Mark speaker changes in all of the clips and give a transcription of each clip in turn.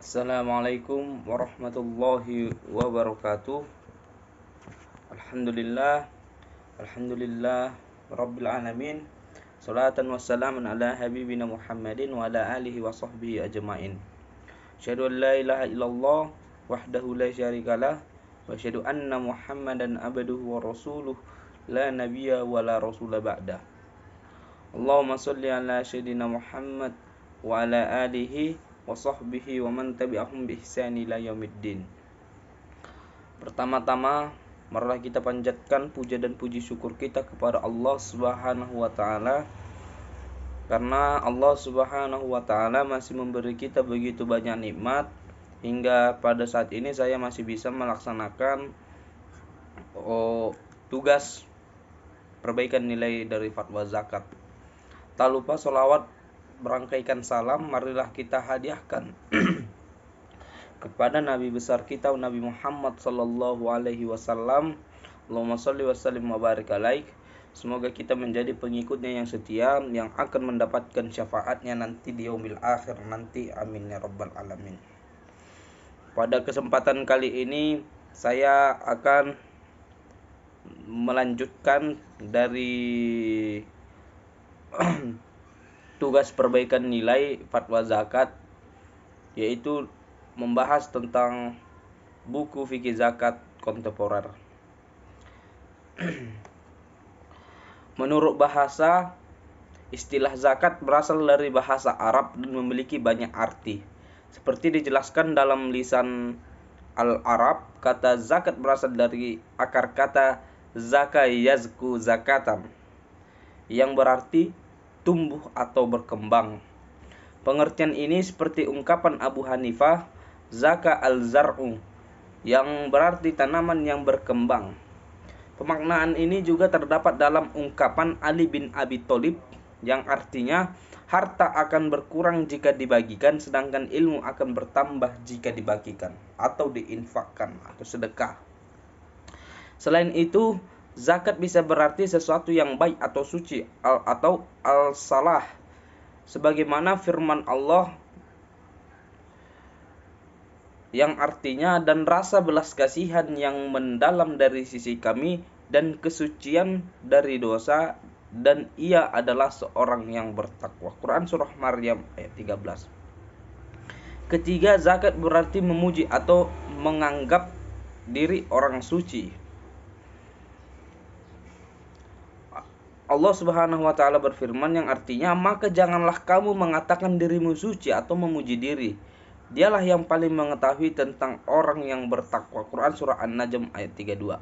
Speaker 1: Assalamualaikum warahmatullahi wabarakatuh. Alhamdulillah, alhamdulillah rabbil alamin. Salatan wassalamun ala habibina Muhammadin wa ala alihi wa sahbihi ajmain. Asyhadu an la ilaha illallah wahdahu la syarikalah wa asyhadu anna Muhammadan abduhu wa rasuluh la nabiyya wa la rasula ba'da. Allahumma shalli ala sayyidina Muhammad wa ala alihi wa sahbihi wa man tabi'ahum bi ihsani ila yaumiddin. Pertama-tama, marilah kita panjatkan puja dan puji syukur kita kepada Allah Subhanahu wa taala, karena Allah Subhanahu wa taala masih memberi kita begitu banyak nikmat hingga pada saat ini saya masih bisa melaksanakan tugas perbaikan nilai dari fatwa zakat. Tak lupa sholawat berangkaikan salam marilah kita hadiahkan kepada Nabi besar kita Nabi Muhammad sallallahu alaihi wasallam. Allahumma shalli wa sallim wa barik alaih. Semoga kita menjadi pengikutnya yang setia, yang akan mendapatkan syafaatnya nanti di yaumil akhir nanti. Amin ya rabbal alamin. Pada kesempatan kali ini saya akan melanjutkan dari tugas perbaikan nilai fatwa zakat, yaitu membahas tentang buku fikih zakat kontemporer. Menurut bahasa, istilah zakat berasal dari bahasa Arab dan memiliki banyak arti. Seperti dijelaskan dalam lisan Al-Arab, kata zakat berasal dari akar kata zaka yazku zakatan, yang berarti tumbuh atau berkembang. Pengertian ini seperti ungkapan Abu Hanifah, zaka al-zar'u, yang berarti tanaman yang berkembang. Pemaknaan ini juga terdapat dalam ungkapan Ali bin Abi Thalib yang artinya harta akan berkurang jika dibagikan, sedangkan ilmu akan bertambah jika dibagikan atau diinfakkan atau sedekah. Selain itu, zakat bisa berarti sesuatu yang baik atau suci atau al-salah, sebagaimana firman Allah yang artinya dan rasa belas kasihan yang mendalam dari sisi kami dan kesucian dari dosa, dan ia adalah seorang yang bertakwa. Quran surah Maryam ayat 13. Ketiga, zakat berarti memuji atau menganggap diri orang suci. Allah Subhanahu wa taala berfirman yang artinya, maka janganlah kamu mengatakan dirimu suci atau memuji diri. Dialah yang paling mengetahui tentang orang yang bertakwa. Quran surah An-Najm ayat 32.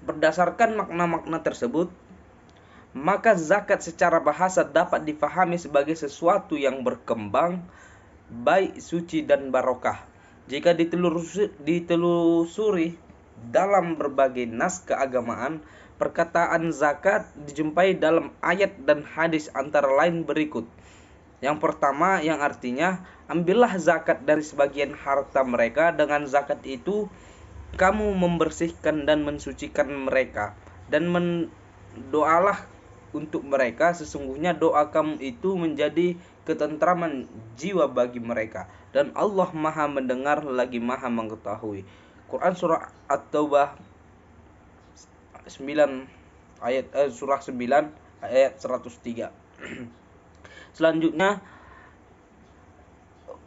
Speaker 1: Berdasarkan makna-makna tersebut, maka zakat secara bahasa dapat difahami sebagai sesuatu yang berkembang, baik, suci dan barokah. Jika ditelusuri dalam berbagai nas keagamaan, perkataan zakat dijumpai dalam ayat dan hadis antara lain berikut. Yang pertama, yang artinya, ambillah zakat dari sebagian harta mereka, dengan zakat itu kamu membersihkan dan mensucikan mereka, dan mendoalah untuk mereka, sesungguhnya doa kamu itu menjadi ketentraman jiwa bagi mereka, dan Allah Maha mendengar lagi Maha mengetahui. Quran surah At-Taubah 9 ayat surah 9 ayat 103. Selanjutnya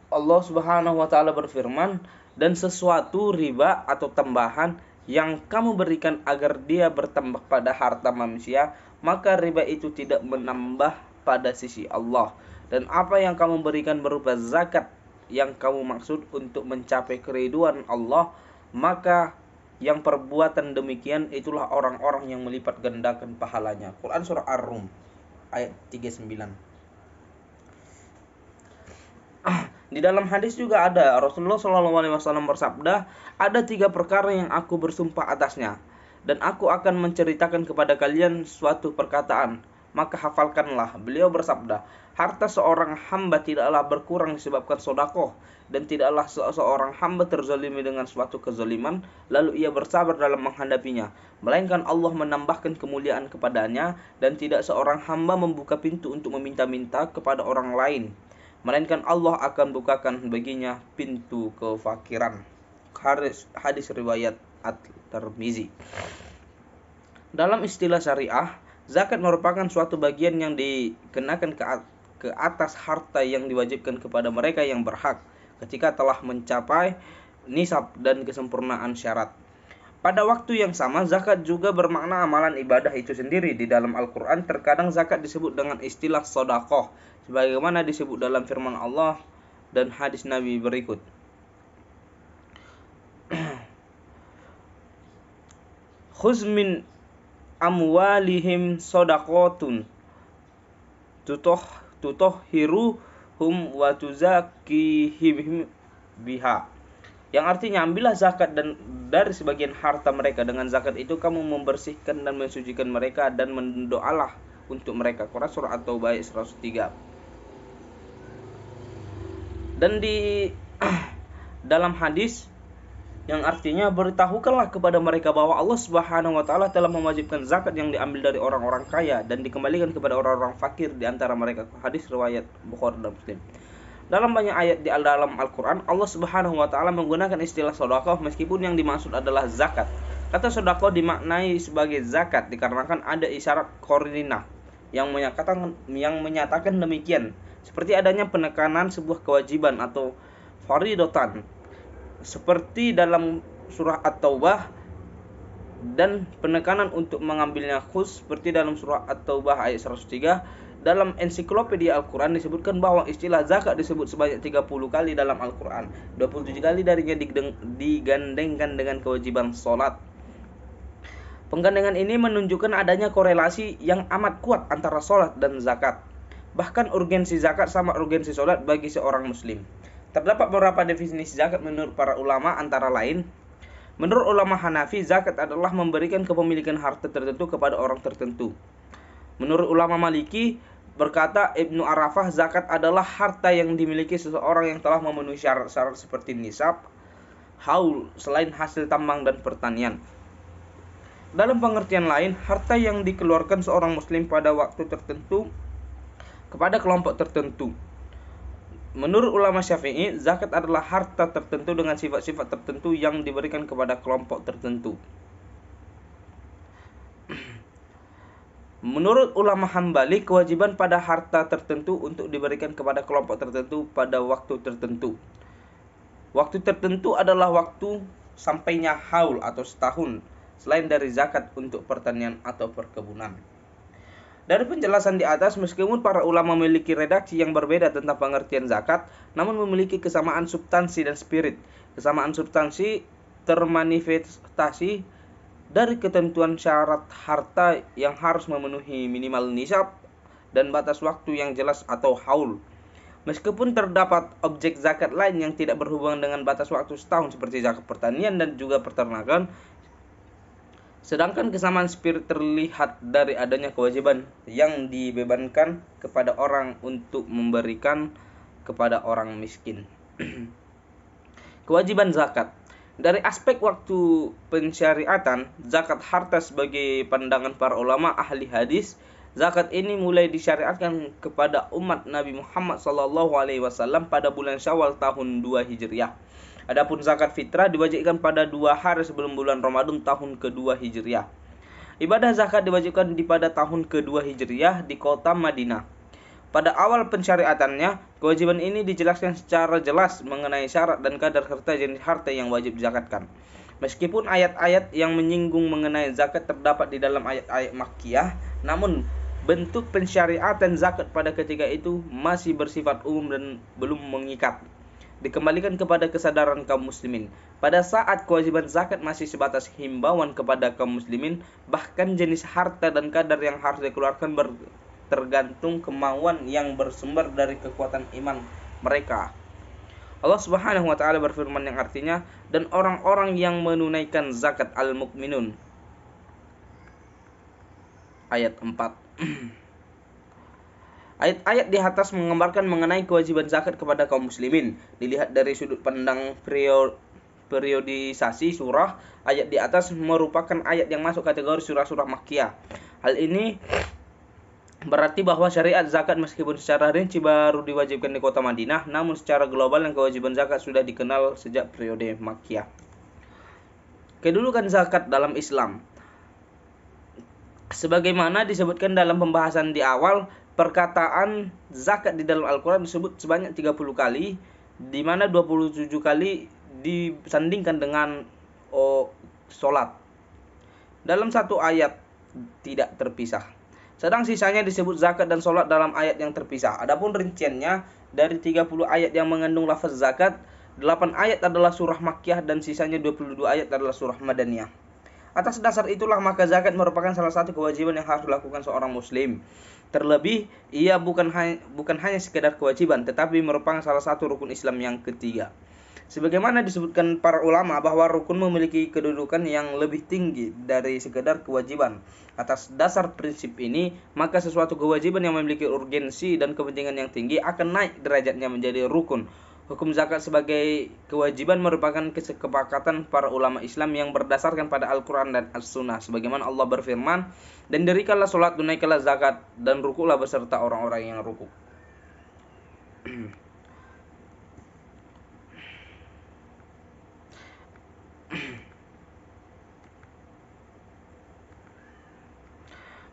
Speaker 1: Allah Subhanahu wa taala berfirman, dan sesuatu riba atau tambahan yang kamu berikan agar dia bertambah pada harta manusia, maka riba itu tidak menambah pada sisi Allah. Dan apa yang kamu berikan berupa zakat yang kamu maksud untuk mencapai keriduan Allah, maka yang perbuatan demikian itulah orang-orang yang melipat gandakan pahalanya. Quran surah Ar-Rum ayat 39. Di dalam hadis juga ada Rasulullah SAW bersabda, ada 3 perkara yang aku bersumpah atasnya, dan aku akan menceritakan kepada kalian suatu perkataan, maka hafalkanlah. Beliau bersabda, harta seorang hamba tidaklah berkurang disebabkan sedekah, dan tidaklah seorang hamba terzalimi dengan suatu kezaliman lalu ia bersabar dalam menghadapinya, melainkan Allah menambahkan kemuliaan kepadanya, dan tidak seorang hamba membuka pintu untuk meminta-minta kepada orang lain melainkan Allah akan bukakan baginya pintu kefakiran. Hadis riwayat At-Tirmizi. Dalam istilah syariah, zakat merupakan suatu bagian yang dikenakan ke atas harta yang diwajibkan kepada mereka yang berhak ketika telah mencapai nisab dan kesempurnaan syarat. Pada waktu yang sama, zakat juga bermakna amalan ibadah itu sendiri. Di dalam Al-Quran, terkadang zakat disebut dengan istilah sodakoh, sebagaimana disebut dalam firman Allah dan hadis Nabi berikut. Khuz min amwalihim sodakotun tutahhiruhum wa tuzakkihim biha. Yang artinya, ambillah zakat dan dari sebagian harta mereka. Dengan zakat itu kamu membersihkan dan mensucikan mereka dan mendoalah untuk mereka. Quran surah At-Taubah ayat 103. Dan di dalam hadis yang artinya, beritahukanlah kepada mereka bahwa Allah Subhanahu wa taala telah mewajibkan zakat yang diambil dari orang-orang kaya dan dikembalikan kepada orang-orang fakir di antara mereka. Hadis riwayat Bukhari dan Muslim. Dalam banyak ayat di dalam Al-Quran, Allah Subhanahu wa taala menggunakan istilah sedekah meskipun yang dimaksud adalah zakat. Kata sedekah dimaknai sebagai zakat dikarenakan ada isyarat qarinah yang menyatakan demikian, seperti adanya penekanan sebuah kewajiban atau fardhatan seperti dalam surah At-Taubah, dan penekanan untuk mengambilnya khus seperti dalam surah At-Taubah ayat 103. Dalam ensiklopedia Al-Quran disebutkan bahwa istilah zakat disebut sebanyak 30 kali dalam Al-Quran. 27 kali darinya digandengkan dengan kewajiban sholat. Penggandengan ini menunjukkan adanya korelasi yang amat kuat antara sholat dan zakat. Bahkan urgensi zakat sama urgensi sholat bagi seorang muslim. Terdapat beberapa definisi zakat menurut para ulama, antara lain, menurut ulama Hanafi, zakat adalah memberikan kepemilikan harta tertentu kepada orang tertentu. Menurut ulama Maliki, berkata Ibnu Arafah, zakat adalah harta yang dimiliki seseorang yang telah memenuhi syarat-syarat seperti nisab, haul, selain hasil tambang dan pertanian. Dalam pengertian lain, harta yang dikeluarkan seorang muslim pada waktu tertentu kepada kelompok tertentu. Menurut ulama Syafi'i, zakat adalah harta tertentu dengan sifat-sifat tertentu yang diberikan kepada kelompok tertentu. Menurut ulama Hambali, kewajiban pada harta tertentu untuk diberikan kepada kelompok tertentu pada waktu tertentu. Waktu tertentu adalah waktu sampainya haul atau setahun, selain dari zakat untuk pertanian atau perkebunan. Dari penjelasan di atas, meskipun para ulama memiliki redaksi yang berbeda tentang pengertian zakat, namun memiliki kesamaan substansi dan spirit. Kesamaan substansi termanifestasi dari ketentuan syarat harta yang harus memenuhi minimal nisab dan batas waktu yang jelas atau haul. Meskipun terdapat objek zakat lain yang tidak berhubungan dengan batas waktu setahun seperti zakat pertanian dan juga peternakan, sedangkan kesamaan spirit terlihat dari adanya kewajiban yang dibebankan kepada orang untuk memberikan kepada orang miskin. Kewajiban zakat. Dari aspek waktu pensyariatan, zakat harta sebagai pandangan para ulama ahli hadis, zakat ini mulai disyariatkan kepada umat Nabi Muhammad SAW pada bulan Syawal tahun 2 Hijriah. Adapun zakat fitrah diwajibkan pada 2 hari sebelum bulan Ramadan tahun ke-2 Hijriah. Ibadah zakat diwajibkan pada tahun ke-2 Hijriah di kota Madinah. Pada awal pensyariatannya, kewajiban ini dijelaskan secara jelas mengenai syarat dan kadar serta jenis harta yang wajib dizakatkan. Meskipun ayat-ayat yang menyinggung mengenai zakat terdapat di dalam ayat-ayat Makkiyah, namun bentuk pensyariatan zakat pada ketika itu masih bersifat umum dan belum mengikat. Dikembalikan kepada kesadaran kaum muslimin. Pada saat kewajiban zakat masih sebatas himbauan kepada kaum muslimin, bahkan jenis harta dan kadar yang harus dikeluarkan tergantung kemauan yang bersumber dari kekuatan iman mereka. Allah Subhanahu wa taala berfirman yang artinya, dan orang-orang yang menunaikan zakat al-mukminun. Ayat 4. Ayat-ayat di atas menggambarkan mengenai kewajiban zakat kepada kaum muslimin. Dilihat dari sudut pandang periodisasi surah, ayat di atas merupakan ayat yang masuk kategori surah-surah Makkiyah. Hal ini Berarti bahwa syariat zakat meskipun secara rinci baru diwajibkan di kota Madinah, namun secara global yang kewajiban zakat sudah dikenal sejak periode Makkiyah. Kedudukan zakat dalam Islam. Sebagaimana disebutkan dalam pembahasan di awal, perkataan zakat di dalam Al-Quran disebut sebanyak 30 kali, di mana 27 kali disandingkan dengan sholat. Dalam satu ayat tidak terpisah. Sedang sisanya disebut zakat dan sholat dalam ayat yang terpisah. Adapun rinciannya, dari 30 ayat yang mengandung lafaz zakat, 8 ayat adalah surah Makkiyah dan sisanya 22 ayat adalah surah Madaniyah. Atas dasar itulah maka zakat merupakan salah satu kewajiban yang harus dilakukan seorang muslim. Terlebih, ia bukan hanya sekedar kewajiban, tetapi merupakan salah satu rukun Islam yang ketiga. Sebagaimana disebutkan para ulama bahwa rukun memiliki kedudukan yang lebih tinggi dari sekedar kewajiban. Atas dasar prinsip ini, maka sesuatu kewajiban yang memiliki urgensi dan kepentingan yang tinggi akan naik derajatnya menjadi rukun. Hukum zakat sebagai kewajiban merupakan kesepakatan para ulama Islam yang berdasarkan pada Al-Quran dan As-Sunnah. Sebagaimana Allah berfirman, dan dirikanlah sholat, tunaikanlah zakat, dan rukulah beserta orang-orang yang ruku.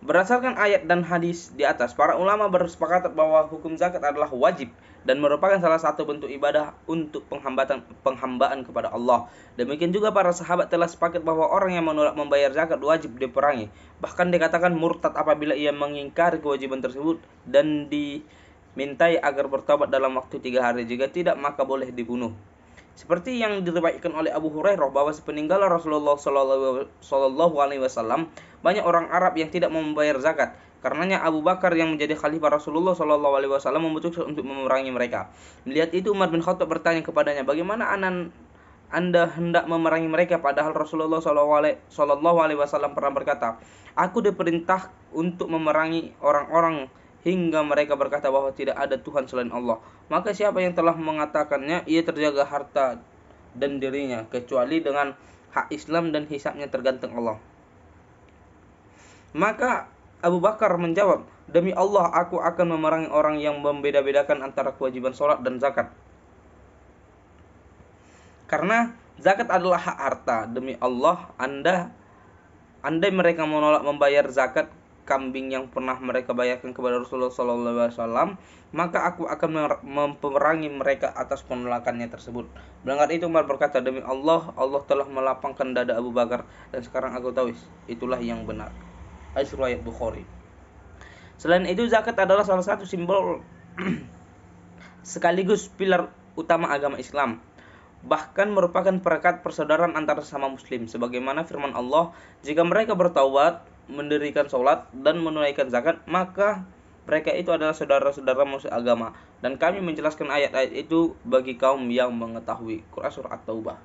Speaker 1: Berdasarkan ayat dan hadis di atas, para ulama bersepakat bahwa hukum zakat adalah wajib dan merupakan salah satu bentuk ibadah untuk penghambaan kepada Allah. Demikian juga para sahabat telah sepakat bahwa orang yang menolak membayar zakat wajib diperangi. Bahkan dikatakan murtad apabila ia mengingkari kewajiban tersebut dan dimintai agar bertobat dalam waktu 3 hari. Jika tidak, maka boleh dibunuh. Seperti yang diriwayatkan oleh Abu Hurairah bahwa sepeninggal Rasulullah Shallallahu Alaihi Wasallam, banyak orang Arab yang tidak mau membayar zakat. Karenanya Abu Bakar yang menjadi khalifah Rasulullah Shallallahu Alaihi Wasallam memutuskan untuk memerangi mereka. Melihat itu Umar bin Khattab bertanya kepadanya, bagaimana Anda hendak memerangi mereka? Padahal Rasulullah Shallallahu Alaihi Wasallam pernah berkata, aku diperintah untuk memerangi orang-orang hingga mereka berkata bahwa tidak ada Tuhan selain Allah. Maka siapa yang telah mengatakannya, ia terjaga harta dan dirinya, kecuali dengan hak Islam dan hisabnya tergantung Allah. Maka Abu Bakar menjawab, demi Allah aku akan memerangi orang yang membeda-bedakan antara kewajiban sholat dan zakat. Karena zakat adalah hak harta. Demi Allah, andai mereka menolak membayar zakat kambing yang pernah mereka bayarkan kepada Rasulullah SAW, maka aku akan memerangi mereka atas penolakannya tersebut. Mendengar itu Umar berkata, demi Allah, Allah telah melapangkan dada Abu Bakar dan sekarang aku tahu itulah yang benar. Hadis riwayat Bukhari. Selain itu, zakat adalah salah satu simbol sekaligus pilar utama agama Islam. Bahkan merupakan perekat persaudaraan antara sesama muslim. Sebagaimana firman Allah, jika mereka bertaubat, mendirikan sholat dan menunaikan zakat, maka mereka itu adalah saudara-saudara agama. Dan kami menjelaskan ayat-ayat itu bagi kaum yang mengetahui. Quran Surah At-Taubah.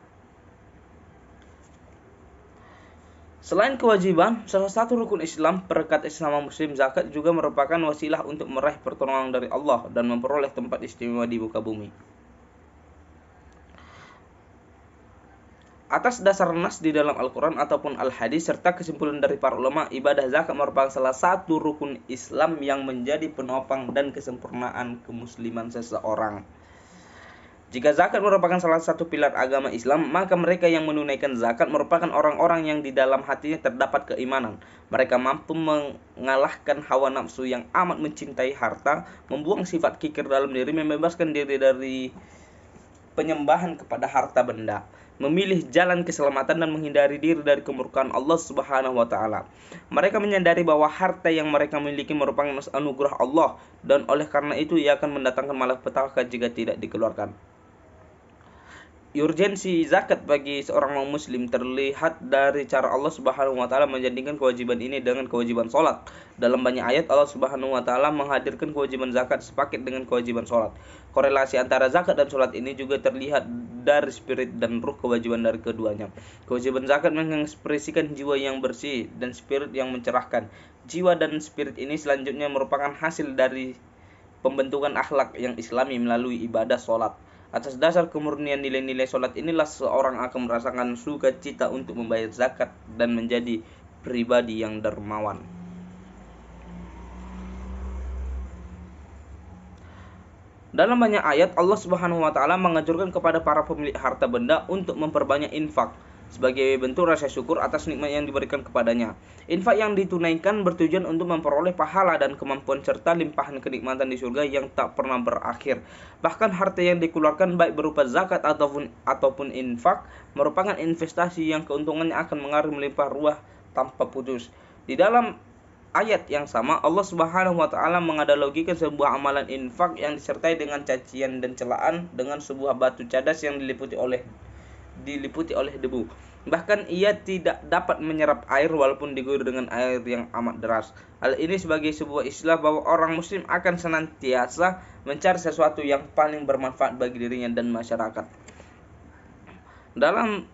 Speaker 1: Selain kewajiban, salah satu rukun Islam, perekat sesama muslim, zakat juga merupakan wasilah untuk meraih pertolongan dari Allah dan memperoleh tempat istimewa di muka bumi. Atas dasar nas di dalam Al-Quran ataupun Al-Hadis serta kesimpulan dari para ulama, ibadah zakat merupakan salah satu rukun Islam yang menjadi penopang dan kesempurnaan kemusliman seseorang. Jika zakat merupakan salah satu pilar agama Islam, maka mereka yang menunaikan zakat merupakan orang-orang yang di dalam hatinya terdapat keimanan. Mereka mampu mengalahkan hawa nafsu yang amat mencintai harta, membuang sifat kikir dalam diri, membebaskan diri dari penyembahan kepada harta benda, memilih jalan keselamatan dan menghindari diri dari kemurkaan Allah Subhanahu wa taala. Mereka menyadari bahwa harta yang mereka miliki merupakan anugerah Allah dan oleh karena itu ia akan mendatangkan malapetaka jika tidak dikeluarkan. Urgensi zakat bagi seorang muslim terlihat dari cara Allah Subhanahu wa taala menjadikan kewajiban ini dengan kewajiban sholat. Dalam banyak ayat Allah Subhanahu wa taala menghadirkan kewajiban zakat sepaket dengan kewajiban sholat. Korelasi antara zakat dan sholat ini juga terlihat dari spirit dan ruh kewajiban dari keduanya. Kewajiban zakat mengekspresikan jiwa yang bersih dan spirit yang mencerahkan. Jiwa dan spirit ini selanjutnya merupakan hasil dari pembentukan akhlak yang islami melalui ibadah sholat. Atas dasar kemurnian nilai-nilai sholat inilah seorang akan merasakan sukacita untuk membayar zakat dan menjadi pribadi yang dermawan. Dalam banyak ayat Allah Subhanahu wa taala menganjurkan kepada para pemilik harta benda untuk memperbanyak infak sebagai bentuk rasa syukur atas nikmat yang diberikan kepadanya. Infak yang ditunaikan bertujuan untuk memperoleh pahala dan kemampuan serta limpahan kenikmatan di surga yang tak pernah berakhir. Bahkan harta yang dikeluarkan baik berupa zakat ataupun infak merupakan investasi yang keuntungannya akan mengalir melimpah ruah tanpa putus. Di dalam ayat yang sama Allah Subhanahu wa taala menganalogikan sebuah amalan infak yang disertai dengan cacian dan celaan dengan sebuah batu cadas yang diliputi oleh debu. Bahkan ia tidak dapat menyerap air walaupun diguyur dengan air yang amat deras. Hal ini sebagai sebuah istilah bahwa orang muslim akan senantiasa mencari sesuatu yang paling bermanfaat bagi dirinya dan masyarakat. Dalam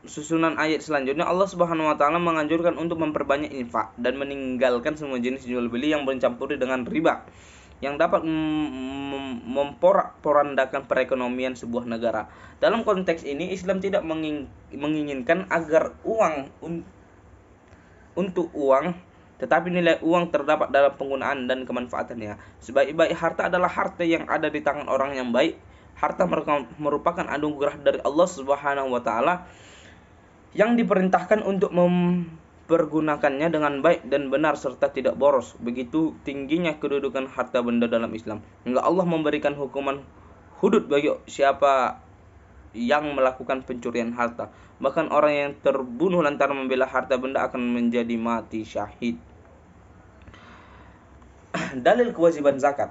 Speaker 1: susunan ayat selanjutnya Allah Subhanahu wa taala menganjurkan untuk memperbanyak infak dan meninggalkan semua jenis jual beli yang bercampur dengan riba yang dapat memporak-porandakan perekonomian sebuah negara. Dalam konteks ini Islam tidak menginginkan agar uang untuk uang, tetapi nilai uang terdapat dalam penggunaan dan kemanfaatannya. Sebaik-baik harta adalah harta yang ada di tangan orang yang baik. Harta merupakan anugerah dari Allah Subhanahu wa taala yang diperintahkan untuk mempergunakannya dengan baik dan benar serta tidak boros. Begitu tingginya kedudukan harta benda dalam Islam hingga Allah memberikan hukuman hudud bagi siapa yang melakukan pencurian harta. Bahkan orang yang terbunuh lantaran membela harta benda akan menjadi mati syahid. Dalil kewajiban zakat.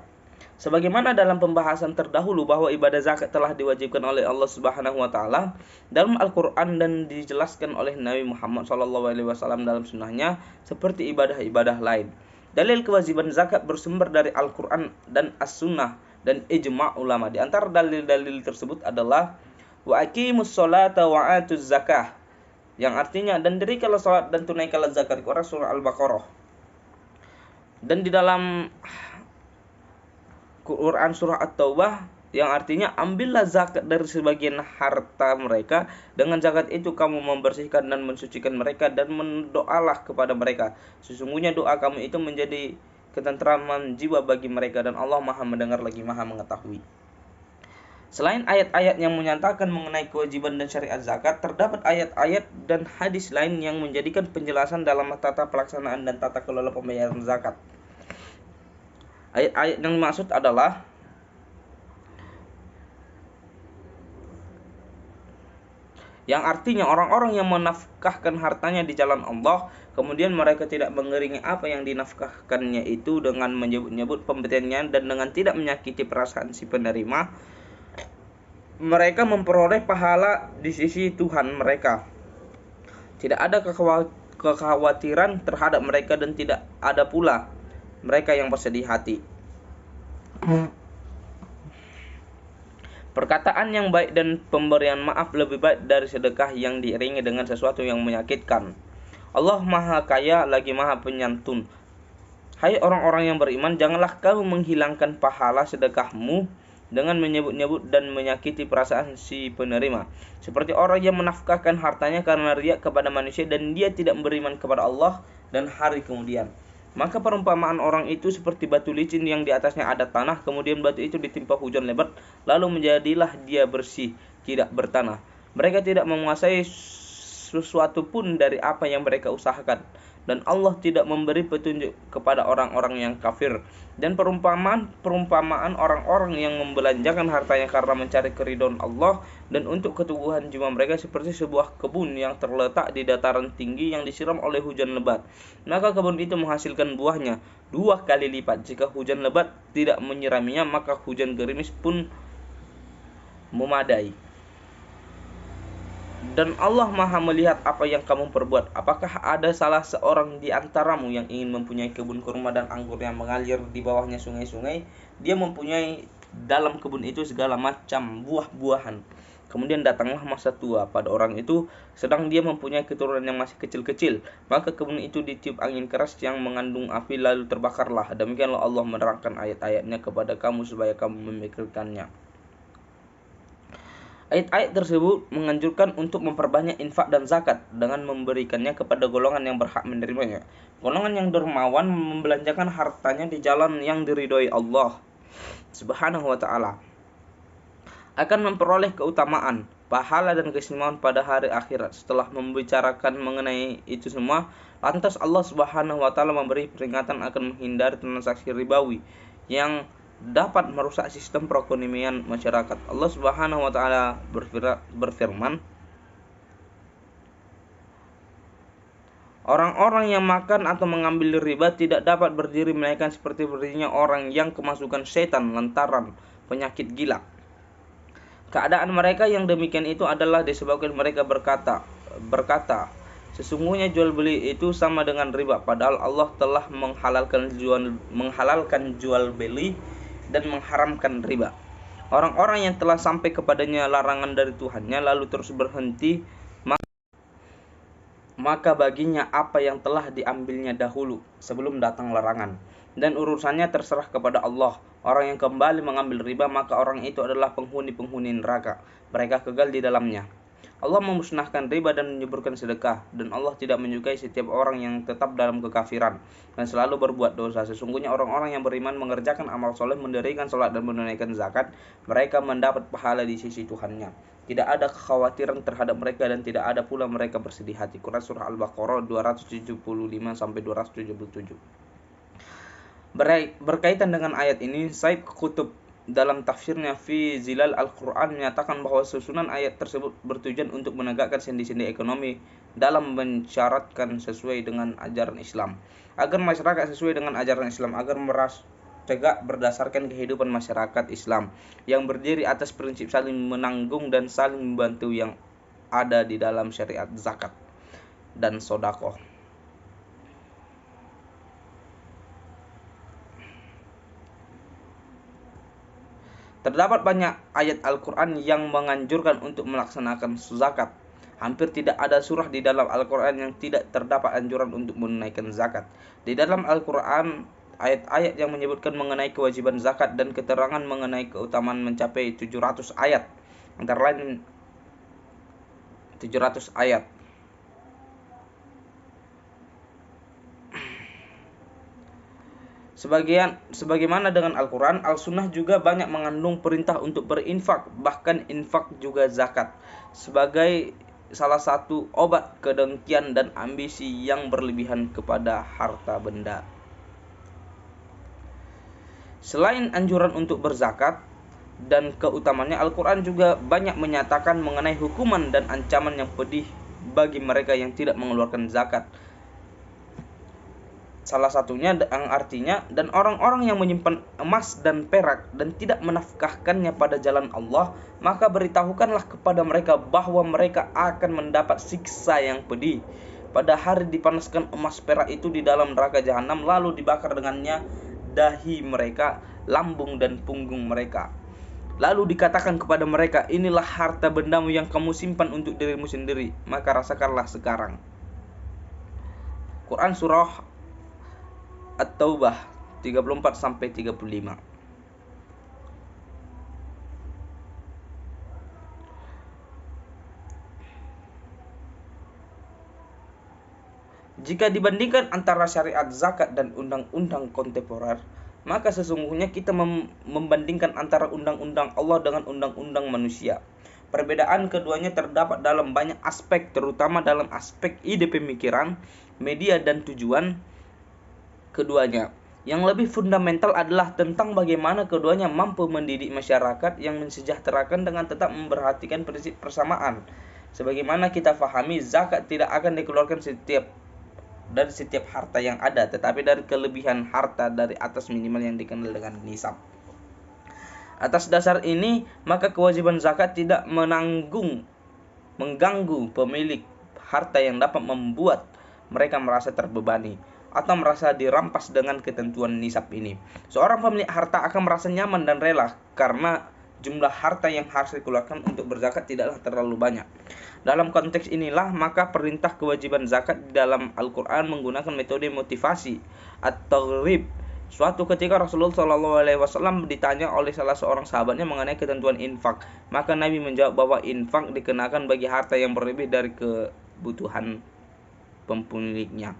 Speaker 1: Sebagaimana dalam pembahasan terdahulu bahwa ibadah zakat telah diwajibkan oleh Allah Subhanahu wa taala dalam Al-Qur'an dan dijelaskan oleh Nabi Muhammad SAW dalam sunnahnya seperti ibadah-ibadah lain. Dalil kewajiban zakat bersumber dari Al-Qur'an dan As-Sunnah dan ijma' ulama. Di antara dalil-dalil tersebut adalah wa aqimus sholata wa atuz zakah, yang artinya dan dirikanlah salat dan tunaikanlah zakat, Quran surah Al-Baqarah. Dan di dalam Quran surah At-Taubah yang artinya ambillah zakat dari sebagian harta mereka, dengan zakat itu kamu membersihkan dan mensucikan mereka dan mendoalah kepada mereka. Sesungguhnya doa kamu itu menjadi ketentraman jiwa bagi mereka dan Allah Maha mendengar lagi Maha mengetahui. Selain ayat-ayat yang menyatakan mengenai kewajiban dan syariat zakat, terdapat ayat-ayat dan hadis lain yang menjadikan penjelasan dalam tata pelaksanaan dan tata kelola pembayaran zakat. Ayat-ayat yang dimaksud adalah yang artinya orang-orang yang menafkahkan hartanya di jalan Allah, kemudian mereka tidak mengiringi apa yang dinafkahkannya itu dengan menyebut-nyebut pemberiannya dan dengan tidak menyakiti perasaan si penerima, mereka memperoleh pahala di sisi Tuhan mereka. Tidak ada kekhawatiran terhadap mereka dan tidak ada pula mereka yang bersedih hati. Perkataan yang baik dan pemberian maaf lebih baik dari sedekah yang diiringi dengan sesuatu yang menyakitkan. Allah Maha Kaya lagi Maha Penyantun. Hai orang-orang yang beriman, janganlah kamu menghilangkan pahala sedekahmu dengan menyebut-nyebut dan menyakiti perasaan si penerima, seperti orang yang menafkahkan hartanya karena riya kepada manusia dan dia tidak beriman kepada Allah dan hari kemudian. Maka perumpamaan orang itu seperti batu licin yang di atasnya ada tanah, kemudian batu itu ditimpa hujan lebat, lalu menjadilah dia bersih, tidak bertanah. Mereka tidak menguasai sesuatu pun dari apa yang mereka usahakan, dan Allah tidak memberi petunjuk kepada orang-orang yang kafir. Dan perumpamaan orang-orang yang membelanjakan hartanya karena mencari keridhaan Allah dan untuk keteguhan jiwa mereka seperti sebuah kebun yang terletak di dataran tinggi yang disiram oleh hujan lebat. Maka kebun itu menghasilkan buahnya 2 kali lipat. Jika hujan lebat tidak menyiraminya, maka hujan gerimis pun memadai. Dan Allah Maha melihat apa yang kamu perbuat. Apakah ada salah seorang di antaramu yang ingin mempunyai kebun kurma dan anggur yang mengalir di bawahnya sungai-sungai? Dia mempunyai dalam kebun itu segala macam buah-buahan. Kemudian datanglah masa tua pada orang itu, sedang dia mempunyai keturunan yang masih kecil-kecil. Maka kebun itu ditiup angin keras yang mengandung api, lalu terbakarlah. Demikianlah Allah menerangkan ayat-ayatnya kepada kamu supaya kamu memikirkannya. Ayat-ayat tersebut menganjurkan untuk memperbanyak infak dan zakat dengan memberikannya kepada golongan yang berhak menerimanya. Golongan yang dermawan membelanjakan hartanya di jalan yang diridhoi Allah. Subhanahu wa ta'ala akan memperoleh keutamaan, pahala dan keistimewaan pada hari akhirat. Setelah membicarakan mengenai itu semua, lantas Allah Subhanahu wa ta'ala memberi peringatan akan menghindari transaksi ribawi yang dapat merusak sistem perekonomian masyarakat. Allah Subhanahu wa ta'ala berfirman, orang-orang yang makan atau mengambil riba tidak dapat berdiri melainkan seperti berdirinya orang yang kemasukan setan lantaran penyakit gila. Keadaan mereka yang demikian itu adalah disebabkan mereka berkata, sesungguhnya jual beli itu sama dengan riba, padahal Allah telah menghalalkan jual beli dan mengharamkan riba. Orang-orang yang telah sampai kepadanya larangan dari Tuhannya lalu terus berhenti, maka baginya apa yang telah diambilnya dahulu sebelum datang larangan, dan urusannya terserah kepada Allah. Orang yang kembali mengambil riba, maka orang itu adalah penghuni-penghuni neraka, mereka kekal di dalamnya. Allah memusnahkan riba dan menyuburkan sedekah, dan Allah tidak menyukai setiap orang yang tetap dalam kekafiran dan selalu berbuat dosa. Sesungguhnya orang-orang yang beriman mengerjakan amal soleh, mendirikan salat dan menunaikan zakat, mereka mendapat pahala di sisi Tuhannya. Tidak ada kekhawatiran terhadap mereka dan tidak ada pula mereka bersedih hati. Quran Surah Al-Baqarah 275-277. Berkaitan dengan ayat ini, Said Qutb dalam tafsirnya Fi Zilal Al-Quran menyatakan bahwa susunan ayat tersebut bertujuan untuk menegakkan sendi-sendi ekonomi dalam mensyaratkan sesuai dengan ajaran Islam, agar masyarakat sesuai dengan ajaran Islam, agar tegak berdasarkan kehidupan masyarakat Islam yang berdiri atas prinsip saling menanggung dan saling membantu yang ada di dalam syariat zakat dan sedekah. Terdapat banyak ayat Al-Quran yang menganjurkan untuk melaksanakan zakat. Hampir tidak ada surah di dalam Al-Quran yang tidak terdapat anjuran untuk menunaikan zakat. Di dalam Al-Quran, ayat-ayat yang menyebutkan mengenai kewajiban zakat dan keterangan mengenai keutamaan mencapai 700 ayat. Antara lain 700 ayat. Sebagaimana dengan Al-Quran, Al-Sunnah juga banyak mengandung perintah untuk berinfak, bahkan infak juga zakat, sebagai salah satu obat kedengkian dan ambisi yang berlebihan kepada harta benda. Selain anjuran untuk berzakat dan keutamannya, Al-Quran juga banyak menyatakan mengenai hukuman dan ancaman yang pedih bagi mereka yang tidak mengeluarkan zakat. Salah satunya yang artinya, dan orang-orang yang menyimpan emas dan perak dan tidak menafkahkannya pada jalan Allah, maka beritahukanlah kepada mereka bahwa mereka akan mendapat siksa yang pedih. Pada hari dipanaskan emas perak itu di dalam neraka jahanam, lalu dibakar dengannya dahi mereka, lambung dan punggung mereka. Lalu dikatakan kepada mereka, inilah harta bendamu yang kamu simpan untuk dirimu sendiri, maka rasakanlah sekarang. Quran Surah At-Taubah 34-35. Jika dibandingkan antara syariat zakat dan undang-undang kontemporer, maka sesungguhnya kita membandingkan antara undang-undang Allah dengan undang-undang manusia. Perbedaan keduanya terdapat dalam banyak aspek, terutama dalam aspek ide pemikiran, media dan tujuan keduanya. Yang lebih fundamental adalah tentang bagaimana keduanya mampu mendidik masyarakat yang mensejahterakan dengan tetap memperhatikan prinsip persamaan. Sebagaimana kita fahami, zakat tidak akan dikeluarkan dari setiap harta yang ada, tetapi dari kelebihan harta dari atas minimal yang dikenal dengan nisab. Atas dasar ini, maka kewajiban zakat tidak mengganggu pemilik harta yang dapat membuat mereka merasa terbebani atau merasa dirampas dengan ketentuan nisab ini. Seorang pemilik harta akan merasa nyaman dan rela karena jumlah harta yang harus dikeluarkan untuk berzakat tidaklah terlalu banyak. Dalam konteks inilah, maka perintah kewajiban zakat di dalam Al-Quran menggunakan metode motivasi atau rib. Suatu ketika Rasulullah SAW ditanya oleh salah seorang sahabatnya mengenai ketentuan infak, maka Nabi menjawab bahwa infak dikenakan bagi harta yang berlebih dari kebutuhan pemiliknya.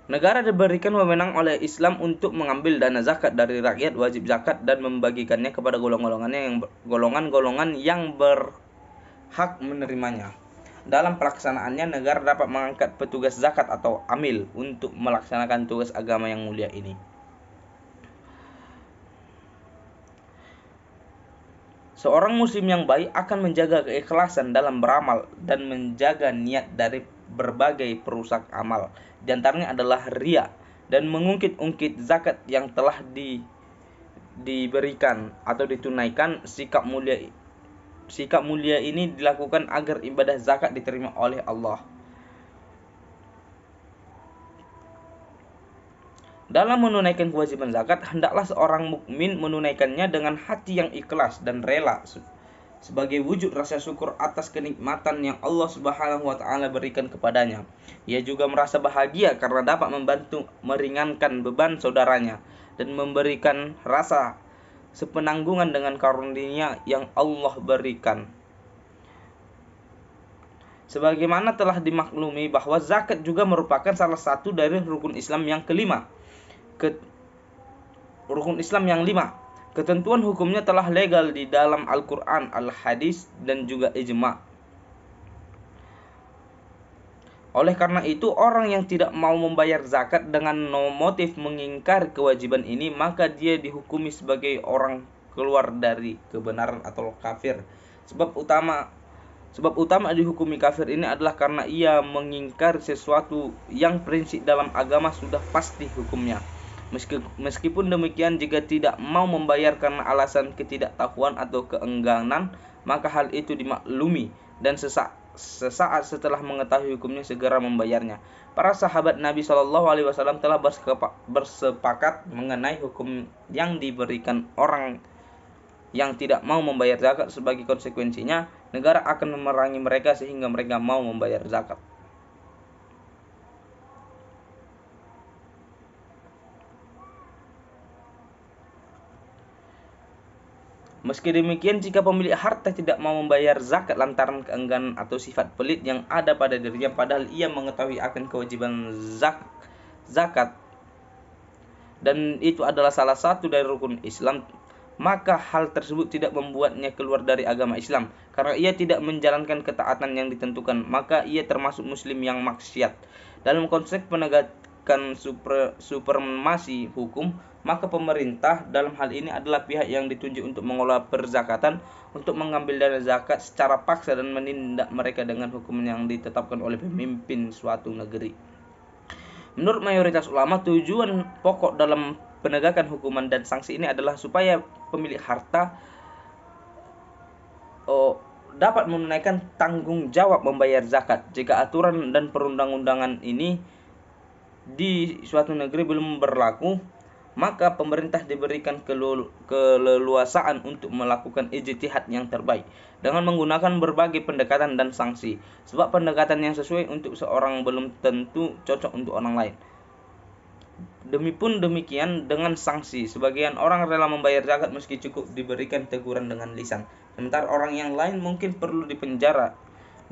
Speaker 1: Negara diberikan wewenang oleh Islam untuk mengambil dana zakat dari rakyat wajib zakat dan membagikannya kepada golongan-golongan yang berhak menerimanya. Dalam pelaksanaannya, negara dapat mengangkat petugas zakat atau amil untuk melaksanakan tugas agama yang mulia ini. Seorang muslim yang baik akan menjaga keikhlasan dalam beramal dan menjaga niat dari berbagai perusak amal. Di antaranya adalah riya dan mengungkit-ungkit zakat yang telah diberikan atau ditunaikan. Sikap mulia ini dilakukan agar ibadah zakat diterima oleh Allah. Dalam menunaikan kewajiban zakat, hendaklah seorang mukmin menunaikannya dengan hati yang ikhlas dan rela sebagai wujud rasa syukur atas kenikmatan yang Allah Subhanahu wa taala berikan kepadanya. Ia juga merasa bahagia karena dapat membantu meringankan beban saudaranya dan memberikan rasa sepenanggungan dengan karunia yang Allah berikan. Sebagaimana telah dimaklumi bahwa zakat juga merupakan salah satu dari rukun Islam yang kelima. Rukun Islam yang 5. Ketentuan hukumnya telah legal di dalam Al-Quran, Al-Hadis, dan juga ijma'. Oleh karena itu, orang yang tidak mau membayar zakat dengan motif mengingkar kewajiban ini, maka dia dihukumi sebagai orang keluar dari kebenaran atau kafir. Sebab utama dihukumi kafir ini adalah karena ia mengingkar sesuatu yang prinsip dalam agama sudah pasti hukumnya. Meskipun demikian, jika tidak mau membayar karena alasan ketidaktahuan atau keengganan, maka hal itu dimaklumi dan sesaat setelah mengetahui hukumnya segera membayarnya. Para sahabat Nabi SAW telah bersepakat mengenai hukum yang diberikan orang yang tidak mau membayar zakat. Sebagai konsekuensinya, negara akan memerangi mereka sehingga mereka mau membayar zakat. Meski demikian, jika pemilik harta tidak mau membayar zakat lantaran keengganan atau sifat pelit yang ada pada dirinya, padahal ia mengetahui akan kewajiban zakat dan itu adalah salah satu dari rukun Islam, maka hal tersebut tidak membuatnya keluar dari agama Islam. Karena ia tidak menjalankan ketaatan yang ditentukan, maka ia termasuk muslim yang maksiat. Dalam konteks penegakan supremasi hukum, maka pemerintah dalam hal ini adalah pihak yang ditunjuk untuk mengelola perzakatan, untuk mengambil dana zakat secara paksa dan menindak mereka dengan hukum yang ditetapkan oleh pemimpin suatu negeri. Menurut mayoritas ulama, tujuan pokok dalam penegakan hukuman dan sanksi ini adalah supaya pemilik harta dapat menunaikan tanggung jawab membayar zakat. Jika aturan dan perundang-undangan ini di suatu negeri belum berlaku, maka pemerintah diberikan keleluasaan untuk melakukan ijtihad yang terbaik dengan menggunakan berbagai pendekatan dan sanksi. Sebab pendekatan yang sesuai untuk seorang belum tentu cocok untuk orang lain. Demikian dengan sanksi. Sebagian orang rela membayar zakat meski cukup diberikan teguran dengan lisan, sementara orang yang lain mungkin perlu dipenjara.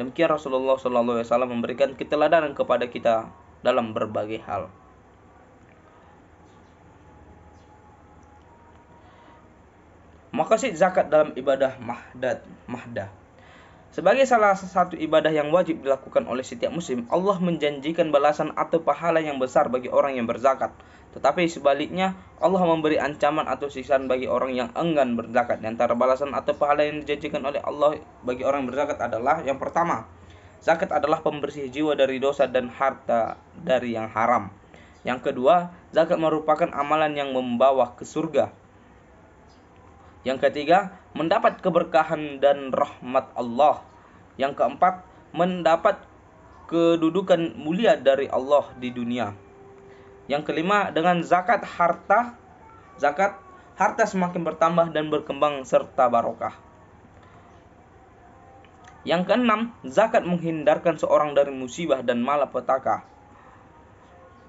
Speaker 1: Demikian Rasulullah SAW memberikan keteladanan kepada kita dalam berbagai hal. Maqasid zakat dalam ibadah mahdah. Sebagai salah satu ibadah yang wajib dilakukan oleh setiap muslim, Allah menjanjikan balasan atau pahala yang besar bagi orang yang berzakat. Tetapi sebaliknya, Allah memberi ancaman atau siksaan bagi orang yang enggan berzakat. Di antara balasan atau pahala yang dijanjikan oleh Allah bagi orang yang berzakat adalah: yang pertama, zakat adalah pembersih jiwa dari dosa dan harta dari yang haram. Yang kedua, zakat merupakan amalan yang membawa ke surga. Yang ketiga, mendapat keberkahan dan rahmat Allah. Yang keempat, mendapat kedudukan mulia dari Allah di dunia. Yang kelima, dengan zakat harta semakin bertambah dan berkembang serta barokah. Yang keenam, zakat menghindarkan seorang dari musibah dan malapetaka.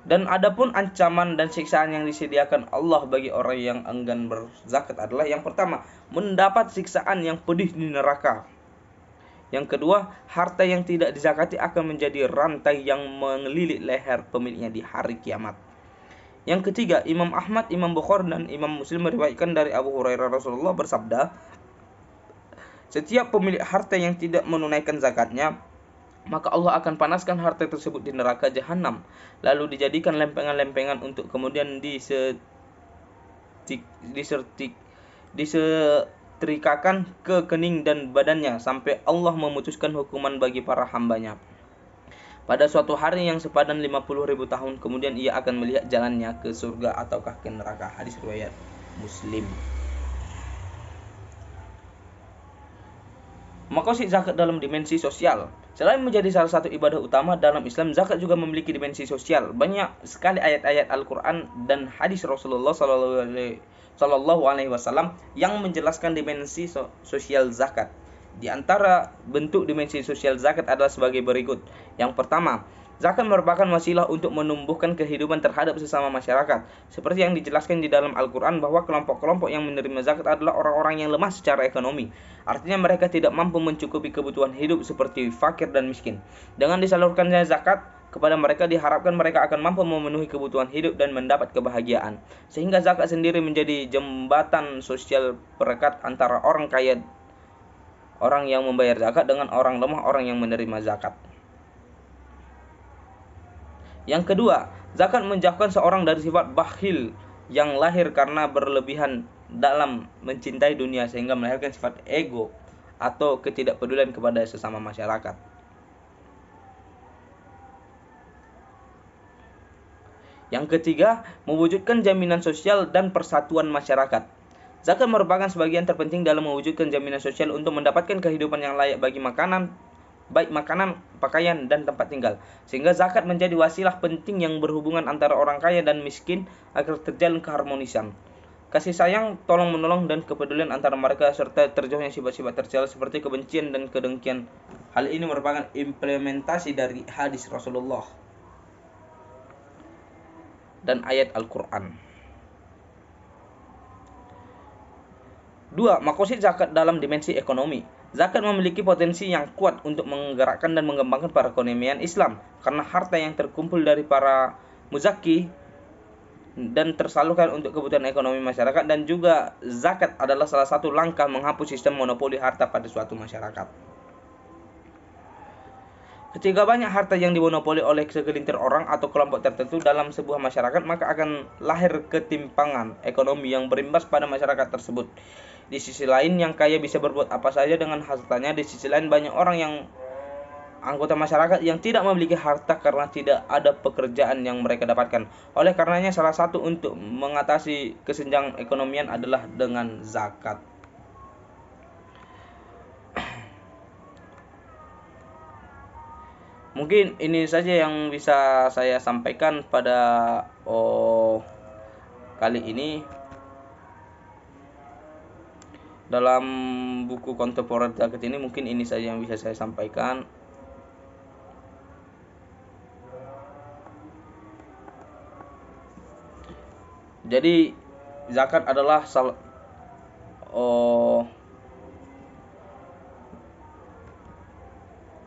Speaker 1: Dan adapun ancaman dan siksaan yang disediakan Allah bagi orang yang enggan berzakat adalah: yang pertama, mendapat siksaan yang pedih di neraka. Yang kedua, harta yang tidak dizakati akan menjadi rantai yang mengelilit leher pemiliknya di hari kiamat. Yang ketiga, Imam Ahmad, Imam Bukhari, dan Imam Muslim meriwayatkan dari Abu Hurairah, Rasulullah bersabda, setiap pemilik harta yang tidak menunaikan zakatnya, maka Allah akan panaskan harta tersebut di neraka jahanam, lalu dijadikan lempengan-lempengan untuk kemudian disetrikakan ke kening dan badannya sampai Allah memutuskan hukuman bagi para hambanya. Pada suatu hari yang sepadan 50.000 tahun kemudian ia akan melihat jalannya ke surga ataukah ke neraka. Hadis riwayat Muslim. Makosid zakat dalam dimensi sosial. Selain menjadi salah satu ibadah utama dalam Islam, zakat juga memiliki dimensi sosial. Banyak sekali ayat-ayat Al-Quran dan hadis Rasulullah Sallallahu Alaihi Wasallam yang menjelaskan dimensi sosial zakat. Di antara bentuk dimensi sosial zakat adalah sebagai berikut. Yang pertama, zakat merupakan wasilah untuk menumbuhkan kehidupan terhadap sesama masyarakat. Seperti yang dijelaskan di dalam Al-Quran bahwa kelompok-kelompok yang menerima zakat adalah orang-orang yang lemah secara ekonomi. Artinya mereka tidak mampu mencukupi kebutuhan hidup seperti fakir dan miskin. Dengan disalurkannya zakat kepada mereka, diharapkan mereka akan mampu memenuhi kebutuhan hidup dan mendapat kebahagiaan. Sehingga zakat sendiri menjadi jembatan sosial perekat antara orang kaya, orang yang membayar zakat, dengan orang lemah, orang yang menerima zakat. Yang kedua, zakat menjauhkan seorang dari sifat bakhil yang lahir karena berlebihan dalam mencintai dunia sehingga melahirkan sifat ego atau ketidakpedulian kepada sesama masyarakat. Yang ketiga, mewujudkan jaminan sosial dan persatuan masyarakat. Zakat merupakan sebagian terpenting dalam mewujudkan jaminan sosial untuk mendapatkan kehidupan yang layak bagi baik makanan, pakaian, dan tempat tinggal. Sehingga zakat menjadi wasilah penting yang berhubungan antara orang kaya dan miskin agar terjalin keharmonisan, kasih sayang, tolong-menolong, dan kepedulian antara mereka, serta terjauhnya sifat-sifat tercela seperti kebencian dan kedengkian. Hal ini merupakan implementasi dari hadis Rasulullah dan ayat Al-Quran. 2. Makosid zakat dalam dimensi ekonomi. Zakat memiliki potensi yang kuat untuk menggerakkan dan mengembangkan perekonomian Islam karena harta yang terkumpul dari para muzaki dan tersalurkan untuk kebutuhan ekonomi masyarakat, dan juga zakat adalah salah satu langkah menghapus sistem monopoli harta pada suatu masyarakat. Ketika banyak harta yang dimonopoli oleh segelintir orang atau kelompok tertentu dalam sebuah masyarakat, maka akan lahir ketimpangan ekonomi yang berimbas pada masyarakat tersebut. Di sisi lain, yang kaya bisa berbuat apa saja dengan hartanya. Di sisi lain, banyak orang yang anggota masyarakat yang tidak memiliki harta karena tidak ada pekerjaan yang mereka dapatkan. Oleh karenanya, salah satu untuk mengatasi kesenjangan ekonomian adalah dengan zakat. Mungkin ini saja yang bisa saya sampaikan pada kali ini dalam buku kontemporer zakat ini. Mungkin ini saja yang bisa saya sampaikan. Jadi zakat adalah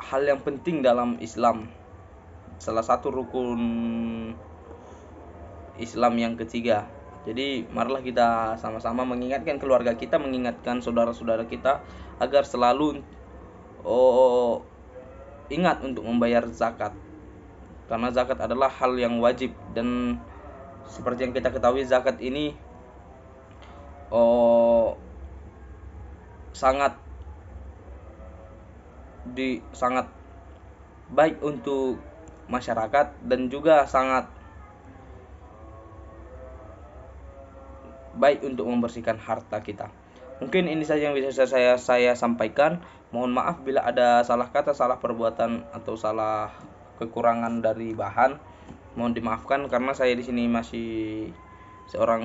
Speaker 1: hal yang penting dalam Islam, salah satu rukun Islam yang ketiga. Jadi marilah kita sama-sama mengingatkan keluarga kita, mengingatkan saudara-saudara kita agar selalu ingat untuk membayar zakat, karena zakat adalah hal yang wajib. Dan seperti yang kita ketahui, zakat ini sangat baik untuk masyarakat dan juga sangat baik untuk membersihkan harta kita. Mungkin ini saja yang bisa saya sampaikan. Mohon maaf bila ada salah kata, salah perbuatan, atau salah kekurangan dari bahan. Mohon dimaafkan karena saya di sini masih seorang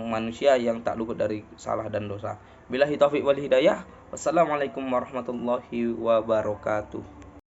Speaker 1: manusia yang tak luput dari salah dan dosa. Billahi taufiq wal hidayah. Wassalamualaikum warahmatullahi wabarakatuh.